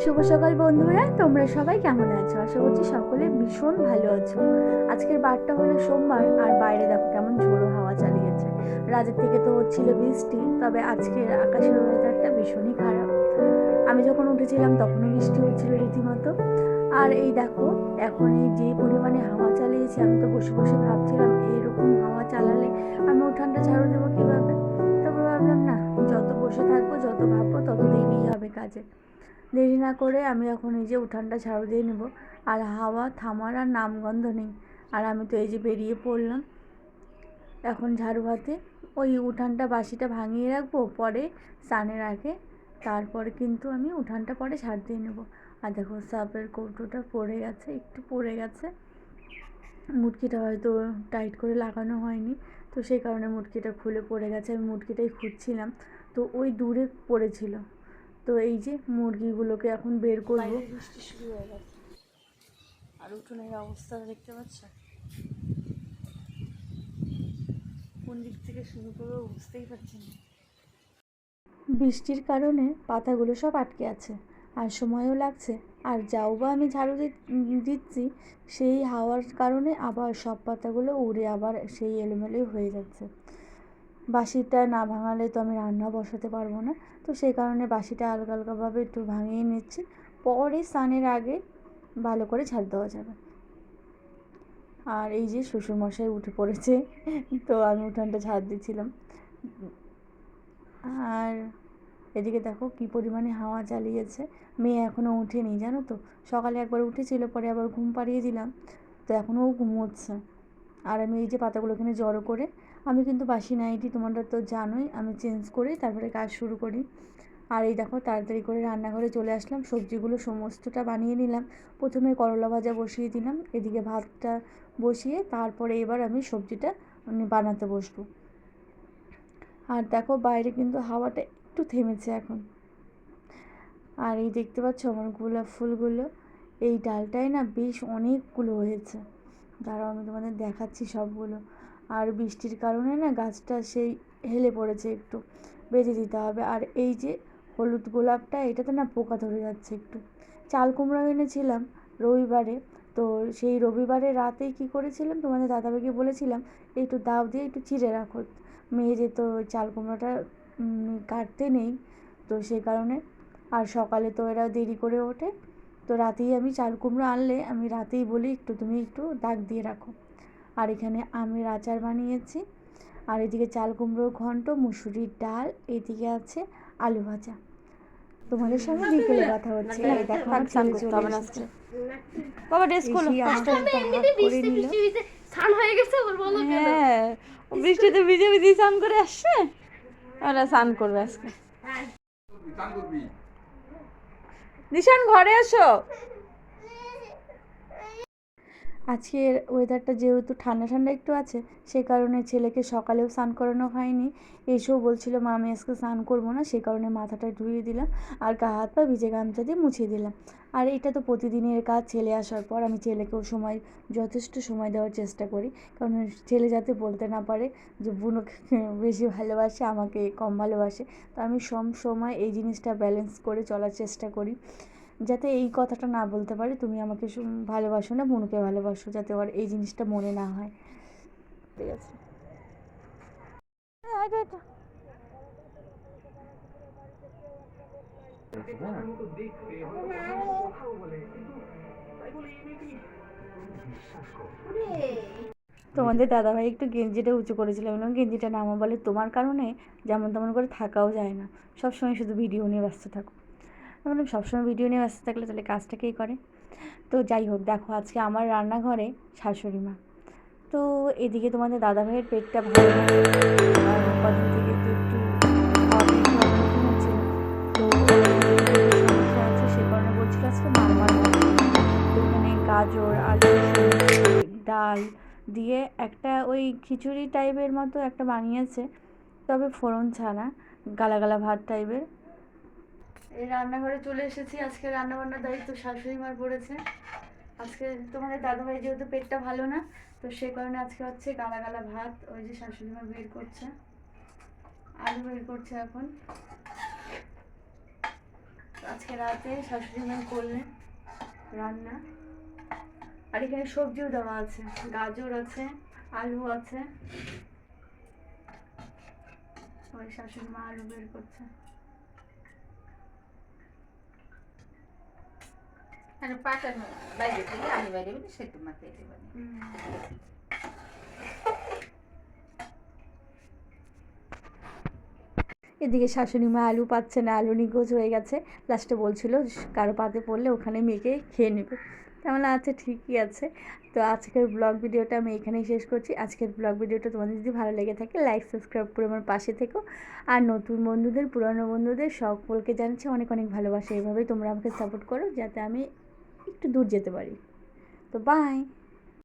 শুভ সকাল বন্ধুরা, তোমরা সবাই কেমন আছো? আশা করছি সকলে ভীষণ ভালো আছো। আজকের বারটা হলো সোমবার, আর বাইরে দেখো কেমন ঝোড়ো হাওয়া চালিয়েছে। রাতের থেকে তো হচ্ছিল বৃষ্টি, তবে আজকের আকাশের ওয়েদারটা ভীষণই খারাপ। আমি যখন উঠেছিলাম তখনও বৃষ্টি হচ্ছিল রীতিমতো। আর এই দেখো, এখন এই যে পরিমাণে হাওয়া চালিয়েছে, আমি তো বসে বসে ভাবছিলাম এইরকম হাওয়া চালালে আমি উঠানটা ঝাড়ু দেবো কীভাবে। তারপর ভাবলাম না, যত বসে থাকবো যত ভাববো তত দেরি হবে কাজে। দেরি না করে আমি এখন এই যে উঠানটা ঝাড়ু দিয়ে নেব। আর হাওয়া থামার আর নামগন্ধ নেই। আর আমি তো এই যে বেরিয়ে পড়লাম এখন ঝাড়ু হাতে। ওই উঠানটা বাসিটা ভাঙিয়ে রাখবো পরে স্নানের আগে, তারপরে কিন্তু আমি উঠানটা পরে ঝাড় দিয়ে নেব। আর দেখো সাপের কৌটোটা পড়ে গেছে, একটু পড়ে গেছে। মুটকিটা হয়তো টাইট করে লাগানো হয়নি, তো সেই কারণে মুটকিটা খুলে পড়ে গেছে। আমি মুটকিটাই খুঁজছিলাম, তো ওই দূরে পড়েছিল। তো এই যে মুরগিগুলোকে এখন বের করবো। বৃষ্টি শুরু হয়ে গেছে, আর উঠোনের অবস্থাটা দেখতে পাচ্ছ, কোন দিক থেকে শুরু করবো বুঝতেই পারছি না। বৃষ্টির কারণে পাতাগুলো সব আটকে আছে, আর সময়ও লাগছে। আর যাও বা আমি ঝাড়ু দিচ্ছি, সেই হাওয়ার কারণে আবার সব পাতাগুলো উড়ে আবার সেই এলোমেলোই হয়ে যাচ্ছে। বাসিটা না ভাঙালে তো আমি রান্না বসাতে পারবো না, তো সেই কারণে বাসিটা হালকা হালকাভাবে একটু ভাঙিয়ে নিচ্ছি। পরে স্নানের আগে ভালো করে ঝাড় দেওয়া যাবে। আর এই যে শ্বশুরমশাই উঠে পড়েছে, তো আমি উঠানটা ঝাড় দিচ্ছিলাম। আর এদিকে দেখো কী পরিমাণে হাওয়া চালিয়েছে। মেয়ে এখনও ওঠেনি জানো তো, সকালে একবার উঠেছিল, পরে আবার ঘুম পাড়িয়ে দিলাম, তো এখনও ঘুমোচ্ছে। আর আমি এই যে পাতাগুলো এখানে জড়ো করে, আমি কিন্তু বাসি নাইটি তোমরা তো জানোই, আমি চেঞ্জ করে তারপরে কাজ শুরু করি। আর এই দেখো তাড়াতাড়ি করে রান্নাঘরে চলে আসলাম, সবজিগুলো সমস্তটা বানিয়ে নিলাম। প্রথমে করলা ভাজা বসিয়ে দিলাম, এদিকে ভাতটা বসিয়ে তারপরে এবার আমি সবজিটা বানাতে বসবো। আর দেখো বাইরে কিন্তু হাওয়াটা একটু থেমেছে এখন। আর এই দেখতে পাচ্ছ আমার গোলাপ ফুলগুলো, এই ডালটায় না বেশ অনেকগুলো হয়েছে। দাঁড়াও আমি তোমাদের দেখাচ্ছি সবগুলো। আর বৃষ্টির কারণে না গাছটা সেই হেলে পড়েছে, একটু বেঁধে দিতে হবে। আর এই যে হলুদ গোলাপটা, এটাতে না পোকা ধরে যাচ্ছে একটু। চাল কুমড়ো এনেছিলাম রবিবারে, তো সেই রবিবারে রাতেই কী করেছিলাম, তোমাদের দাদাভাইকে বলেছিলাম একটু দাও দিয়ে একটু চিড়ে রাখো। মেয়ে যেত চাল কুমড়োটা কাটতে নেই, তো সেই কারণে। আর সকালে তো এরা দেরি করে ওঠে, তো রাতেই আমি চাল কুমড়ো আনলে আমি রাতেই বলি একটু তুমি একটু দাগ দিয়ে রাখো। আর এখানে আমের আচার বানিয়েছি। আর এদিকে চাল কুমড়োর ঘন্ট, মুসুরির ডাল, এদিকে আছে আলু ভাজা। তোমাদের সঙ্গে বিকেলে কথা হচ্ছে। এই দেখো আমার ছেলে চলে এসেছে। বাবা ড্রেস খোলো, করে নিল। স্নান হয়ে গেছে ওর, বলো কেন? হ্যাঁ, বৃষ্টিতে ভিজে ভিজে স্নান করে আসছে, ওরা স্নান করবে আজকে। নিশান ঘরে এসো। আজকের ওয়েদারটা যেহেতু ঠান্ডা ঠান্ডা একটু আছে, সেই কারণে ছেলেকে সকালেও স্নান করানো হয়নি। এসেও বলছিল মা আমি আজকে স্নান করবো না, সেই কারণে মাথাটা ধুয়ে দিলাম আর গা হাত পা ভিজে গামছা দিয়ে মুছিয়ে দিলাম। আর এটা তো প্রতিদিনের কাজ। ছেলে আসার পর আমি ছেলেকেও যথেষ্ট সময় দেওয়ার চেষ্টা করি, কারণ ছেলে যাতে বলতে না পারে যে বুনুকে বেশি ভালোবাসে, আমাকে কম ভালোবাসে। তো আমি সব সময় এই জিনিসটা ব্যালেন্স করে চলার চেষ্টা করি, যাতে এই কথাটা না বলতে পারে তুমি আমাকে ভালোবাসো না, বোনকে ভালোবাসো, যাতে ওর এই জিনিসটা মনে না হয়। ঠিক আছে, তোমাদের দাদাভাই একটু গেঞ্জিটা উঁচু করেছিল, এবং গেঞ্জিটা নামা, বলে তোমার কারণে যেমন তেমন করে থাকাও যায় না, সবসময় শুধু ভিডিও নিয়ে ব্যস্ত থাকো। আমি বললাম সবসময় ভিডিও নিয়ে ব্যস্ত থাকলে তাহলে কাজটা কেই করে। তো যাই হোক, দেখো আজকে আমার রান্নাঘরে শাশুড়ি মা। তো এদিকে তোমাদের দাদাভাইয়ের পেটটা ভালো না, কদিন থেকে তো একটু হচ্ছিল, তো সমস্যা আছে, সে কারণে বলছিল আজকে মারমার তো এখানে গাজর, আলু, ডাল দিয়ে একটা ওই খিচুড়ি টাইপের মতো একটা বানিয়েছে, তবে ফোড়ন ছাড়া, গালা গালা ভাত টাইপের। এই রান্নাঘরে চলে এসেছি। আজকে রান্নাবান্নার দায়িত্ব শাশুড়ি মার পড়েছে। আজকে তোমাদের দাদাভাই যেহেতু পেটটা ভালো না, তো সে কারণে আজকে হচ্ছে গালা গালা ভাত। ওই যে শাশুড়ি মা বের করছে, আলু বের করছে এখন। আজকে রাতে শাশুড়ি মা করলেন রান্না, আর এখানে সবজিও দেওয়া আছে, গাজর আছে, আলু আছে। ওই শাশুড়ি মা আলু বের করছে। মানে পাটানো বাইরে থেকে আমি বাইরে বলি সেটু মাখিয়ে দেবেন। এদিকে শাশুড়ি মা আলু পাচ্ছে না, আলু নিখোঁজ হয়ে গেছে। লাস্টে বলছিল কারো পাতে পড়লে ওখানে মেখে খেয়ে নেবে। তেমন আচ্ছা ঠিকই আছে। তো আজকের ব্লগ ভিডিওটা আমি এখানেই শেষ করছি। আজকের ব্লগ ভিডিওটা তোমাদের যদি ভালো লেগে থাকে লাইক সাবস্ক্রাইব করে আমার পাশে থেকো। আর নতুন বন্ধুদের পুরনো বন্ধুদের সকলকে জানাচ্ছি অনেক অনেক ভালোবাসা। এভাবেই তোমরা আমাকে সাপোর্ট করো যাতে আমি একটু দূর যেতে পারি। তো বাই।